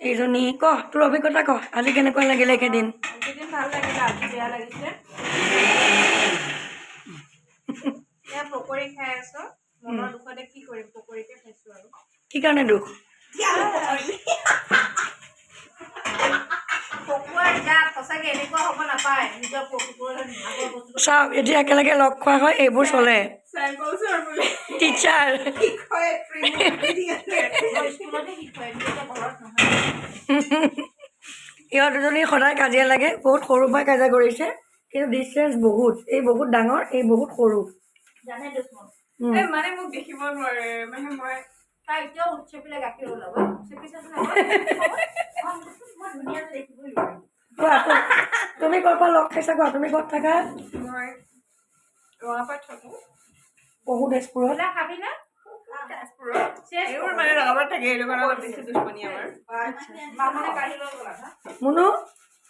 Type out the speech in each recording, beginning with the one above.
এইজনী কহ তোৰ অভিজ্ঞতা কহ আজি কেনেকুৱা লাগিলে একেদিন একেদিন ভাল লাগিলে আজি বেয়া লাগিছে এয়া পকৰি খাই আছো মনৰ দুখতে কি কৰিম পকৰিকে খাইছো আৰু কি কাৰণে দুখ পকুৱাৰ জাত সঁচাকে এনেকুৱা হ'ব নাপায় নিজৰ পকুৰ চাওক এতিয়া একেলগে লগ খোৱা হয় এইবোৰ চলে টিচাৰ ইহঁত দুজনী সদায় কাজিয়া লাগে বহুত সৰুৰ পৰা কাজিয়া কৰিছে কিন্তু ডিষ্টেঞ্চ বহুত এই বহুত ডাঙৰ এই বহুত সৰু জানে দুশ্মন মানে মোক দেখিব নোৱাৰে মানে মই তাই এতিয়াও উৎচেপিলে গাখীৰ ওলাব তুমি ক'ৰ পৰা লগ খাইছা কোৱা তুমি ক'ত থাকা মই ৰঙাপাত থাকোঁ বহু তেজপুৰত খাবি না মানে ৰঙাপাত থাকে এইটো কাৰণে অলপ বেছি দুশ্মনী আমাৰ মুনু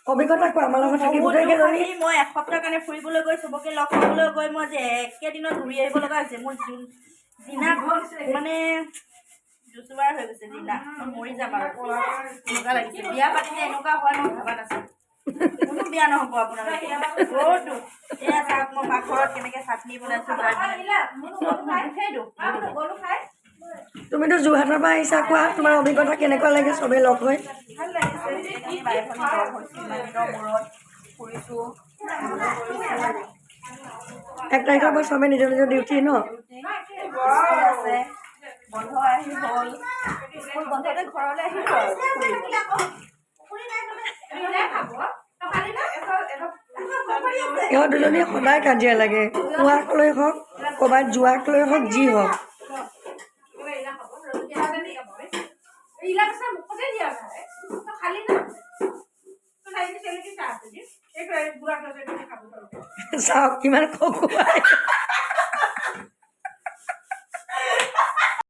অভিজ্ঞতা কোৱা আমাৰ লগত থাকি গোটেইকেইজনী মই এসপ্তাহ কাৰণে ফুৰিবলৈ গৈ চবকে লগ পাবলৈ গৈ মই যে একেদিনত ঘূৰি আহিব লগা হৈছে মোৰ দিনা মানে জুচুবাৰ হৈ গৈছে দিনা মই মৰি যাম আৰু এনেকুৱা লাগিছে বিয়া পাতিলে এনেকুৱা হয় মই ভবা নাছিলোঁ কোনো বিয়া নহ'ব আপোনালোকে বহুত দুখ এয়া চাওক মই পাকঘৰত কেনেকৈ চাটনি বনাইছোঁ তুমিতো যোৰহাটৰ পৰা আহিছা কোৱা তোমাৰ অভিজ্ঞতা কেনেকুৱা লাগে চবেই লগ হৈ ভাল লাগিছে বাৰেখনি লগ হৈছোঁ ইমান দিনৰ মূৰত ফুৰিছোঁ 1 তাৰিখৰ পৰা চবেই নিজৰ নিজৰ ডিউটি ন স্কুল আছে বন্ধ আহি হ'ল স্কুল বন্ধতে ঘৰলৈ আহিলোঁ আৰু ইহঁত দুজনী সদায় কাজিয়া লাগে খোৱাক লৈ হওক ক'ৰবাত যোৱাক লৈ হওক যি হওক চাওক কিমান খকুৱাই